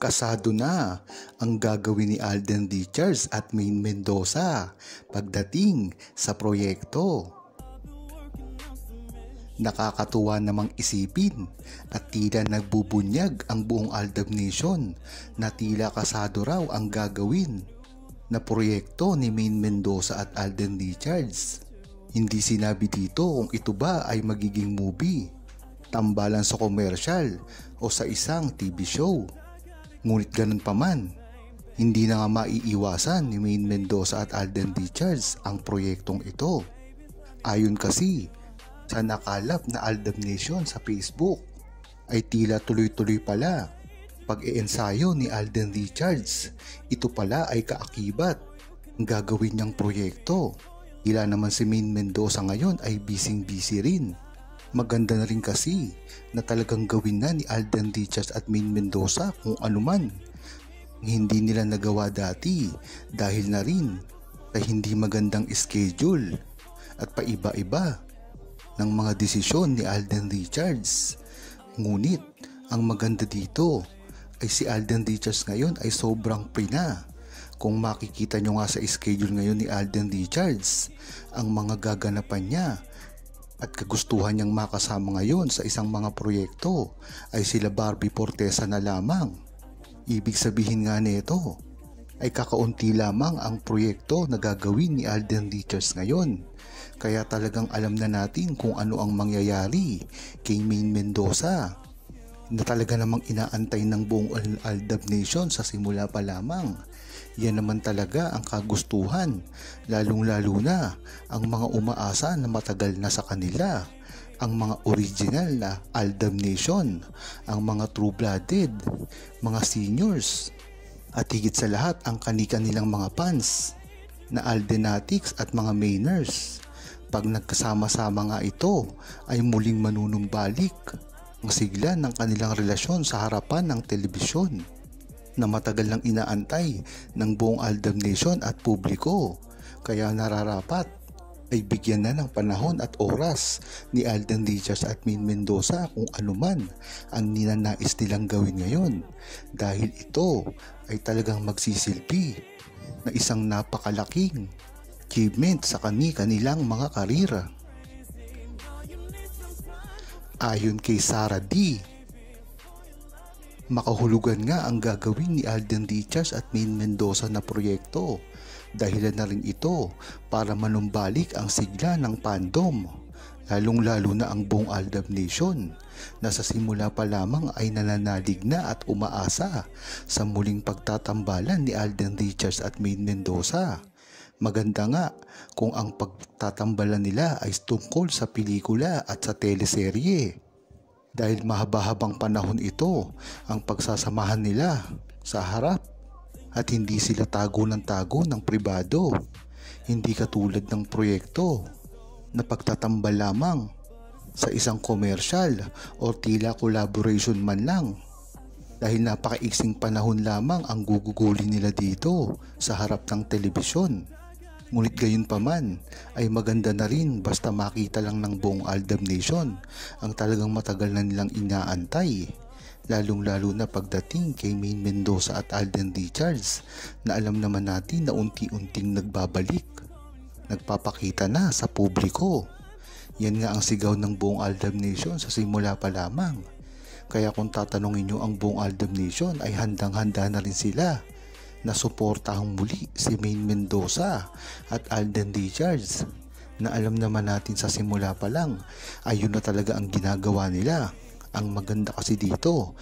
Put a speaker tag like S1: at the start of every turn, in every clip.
S1: Kasado na ang gagawin ni Alden Richards at Maine Mendoza pagdating sa proyekto. Nakakatuwa namang isipin at tila nagbubunyag ang buong Aldab Nation na tila kasado raw ang gagawin na proyekto ni Maine Mendoza at Alden Richards. Hindi sinabi dito kung ito ba ay magiging movie, tambalan sa commercial o sa isang TV show. Ngunit ganun pa man, hindi na nga maiiwasan ni Maine Mendoza at Alden Richards ang proyektong ito. Ayon kasi sa nakalap na Aldab Nation sa Facebook, ay tila tuloy-tuloy pala pag-iensayo ni Alden Richards. Ito pala ay kaakibat ang gagawin niyang proyekto. Tila naman si Maine Mendoza ngayon ay busy rin. Maganda na rin kasi na talagang gawin na ni Alden Richards at Maine Mendoza kung anuman hindi nila nagawa dati dahil na rin sa hindi magandang schedule at paiba-iba ng mga desisyon ni Alden Richards. Ngunit ang maganda dito ay si Alden Richards ngayon ay sobrang free na. Kung makikita nyo nga sa schedule ngayon ni Alden Richards, ang mga gaganapan niya at kagustuhan niyang makasama ngayon sa isang mga proyekto ay sila Barbie Fortesa na lamang. Ibig sabihin nga nito ay kakaunti lamang ang proyekto na gagawin ni Alden Richards ngayon. Kaya talagang alam na natin kung ano ang mangyayari kay Maine Mendoza na talaga namang inaantay ng buong Aldab Nation sa simula pa lamang. Yan naman talaga ang kagustuhan, lalong-lalo na ang mga umaasa na matagal na sa kanila, ang mga original na Aldab Nation, ang mga true-blooded, mga seniors, at higit sa lahat ang kani-kanilang mga fans na Aldenatics at mga Mainers. Pag nagkasama-sama nga ito ay muling manunumbalik ang sigla ng kanilang relasyon sa harapan ng telebisyon na matagal lang inaantay ng buong Aldab Nation at publiko. Kaya nararapat ay bigyan na ng panahon at oras ni Alden Richards at Maine Mendoza kung anuman ang ninanais nilang gawin ngayon, dahil ito ay talagang magsisilbi na isang napakalaking achievement sa kanilang mga karera. Ayon kay Sarah D, makahulugan nga ang gagawin ni Alden Richards at Maine Mendoza na proyekto. Dahilan na rin ito para manumbalik ang sigla ng fandom, lalong-lalo na ang buong Aldab Nation na sa simula pa lamang ay nananalig na at umaasa sa muling pagtatambalan ni Alden Richards at Maine Mendoza. Maganda nga kung ang pagtatambalan nila ay tungkol sa pelikula at sa teleserye. Dahil mahaba-habang panahon ito ang pagsasamahan nila sa harap at hindi sila tago ng pribado. Hindi katulad ng proyekto na pagtatambal lamang sa isang commercial o tila collaboration man lang. Dahil napakaiksing panahon lamang ang gugugulin nila dito sa harap ng telebisyon. Ngunit gayon pa man ay maganda na rin basta makita lang ng buong Aldab Nation ang talagang matagal na nilang inaantay, lalong-lalo na pagdating kay Maine Mendoza at Alden Richards na alam naman natin na unti-unting nagbabalik, nagpapakita na sa publiko. Yan nga ang sigaw ng buong Aldab Nation sa simula pa lamang. Kaya kung tatanungin nyo ang buong Aldab Nation ay handang-handa na rin sila na suportahang muli si Maine Mendoza at Alden Richards na alam naman natin sa simula pa lang ayun na talaga ang ginagawa nila. Ang maganda kasi dito,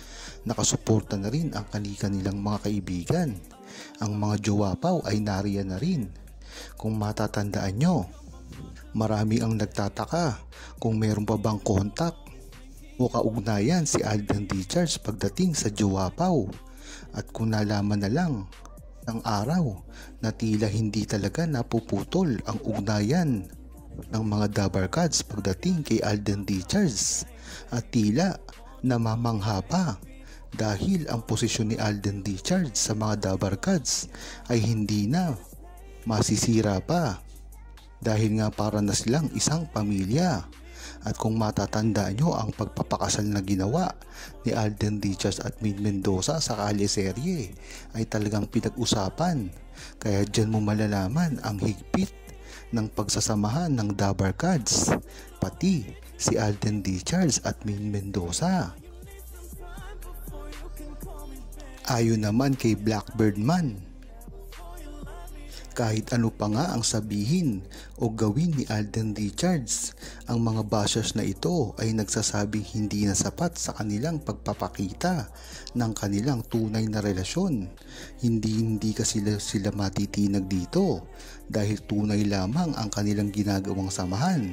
S1: nakasuporta na rin ang kanilang mga kaibigan. Ang mga jowapaw ay nariyan na rin. Kung matatandaan nyo, marami ang nagtataka kung meron pa bang kontak o kaugnayan si Alden Richards pagdating sa jowapaw, at kung nalaman na lang ng araw na tila hindi talaga napuputol ang ugnayan ng mga Dabarkads pagdating kay Alden Richards, at tila namamangha pa dahil ang posisyon ni Alden Richards sa mga Dabarkads ay hindi na masisira pa dahil nga para na silang isang pamilya. At kung matatanda nyo ang pagpapakasal na ginawa ni Alden Richards at Maine Mendoza sa teleserye ay talagang pinag-usapan. Kaya dyan mo malalaman ang higpit ng pagsasamahan ng Dabarkads, pati si Alden Richards at Maine Mendoza. Ayon naman kay Blackbird Man, kahit ano pa nga ang sabihin o gawin ni Alden Richards, ang mga bashers na ito ay nagsasabing hindi na sapat sa kanilang pagpapakita ng kanilang tunay na relasyon. Hindi kasi sila matitinag dito dahil tunay lamang ang kanilang ginagawang samahan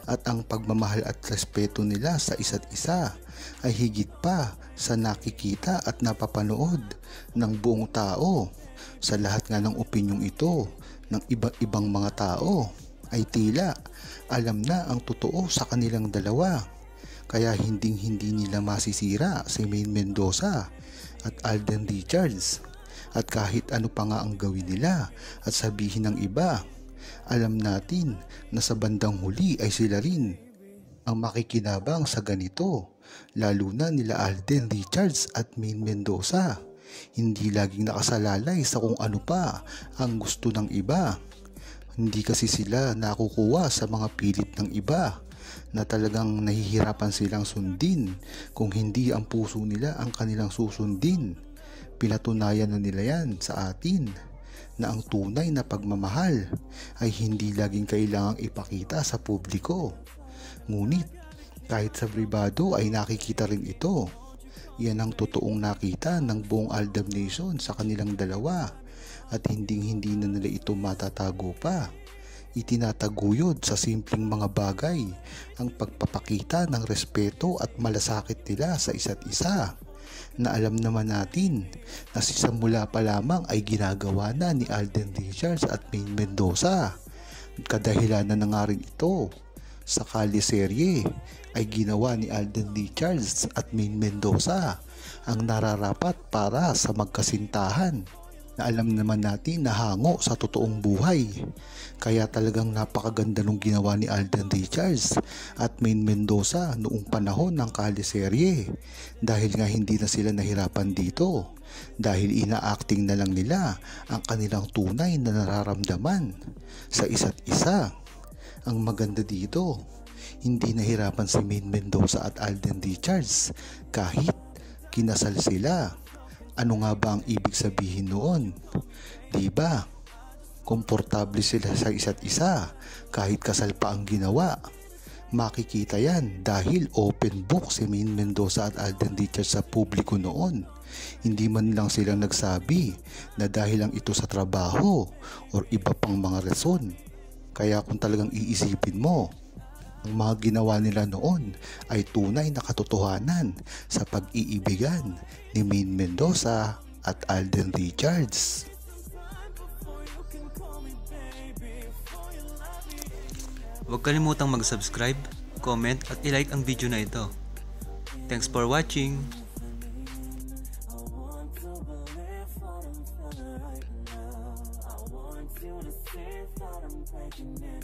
S1: at ang pagmamahal at respeto nila sa isa't isa ay higit pa sa nakikita at napapanood ng buong tao. Sa lahat nga ng opinyong ito ng iba-ibang mga tao ay tila alam na ang totoo sa kanilang dalawa. Kaya hindi nila masisira si Maine Mendoza at Alden Richards. At kahit ano pa nga ang gawin nila at sabihin ng iba, alam natin na sa bandang huli ay sila rin ang makikinabang sa ganito, lalo na nila Alden Richards at Maine Mendoza. Hindi laging nakasalalay sa kung ano pa ang gusto ng iba. Hindi kasi sila nakukuha sa mga pilit ng iba na talagang nahihirapan silang sundin kung hindi ang puso nila ang kanilang susundin. Pinatunayan na nila yan sa atin na ang tunay na pagmamahal ay hindi laging kailangang ipakita sa publiko. Ngunit kahit sa pribado ay nakikita rin ito. Yan ang totoong nakita ng buong Aldab Nation sa kanilang dalawa at hindi na nila ito matatago pa. Itinataguyod sa simpleng mga bagay ang pagpapakita ng respeto at malasakit nila sa isa't isa na alam naman natin na sa mula pa lamang ay ginagawa na ni Alden Richards at Maine Mendoza. Kadahilanan na nga rin ito sa teleserye ay ginawa ni Alden Richards at Maine Mendoza ang nararapat para sa magkasintahan na alam naman natin na hango sa totoong buhay. Kaya talagang napakaganda nung ginawa ni Alden Richards at Maine Mendoza noong panahon ng teleserye dahil nga hindi na sila nahirapan dito dahil ina-acting na lang nila ang kanilang tunay na nararamdaman sa isa't isa. Ang maganda dito, hindi nahirapan si Maine Mendoza at Alden Richards kahit kinasal sila. Ano nga ba ang ibig sabihin noon? Diba? Komportable sila sa isa't isa kahit kasal pa ang ginawa. Makikita yan dahil open book si Maine Mendoza at Alden Richards sa publiko noon. Hindi man lang silang nagsabi na dahil lang ito sa trabaho or iba pang mga rason. Kaya kung talagang iisipin mo, ang mga ginawa nila noon ay tunay na katotohanan sa pag-iibigan ni Maine Mendoza at Alden Richards.
S2: Huwag kalimutang mag-subscribe, comment at i-like ang video na ito. Thanks for watching!
S3: You to see what I'm taking in.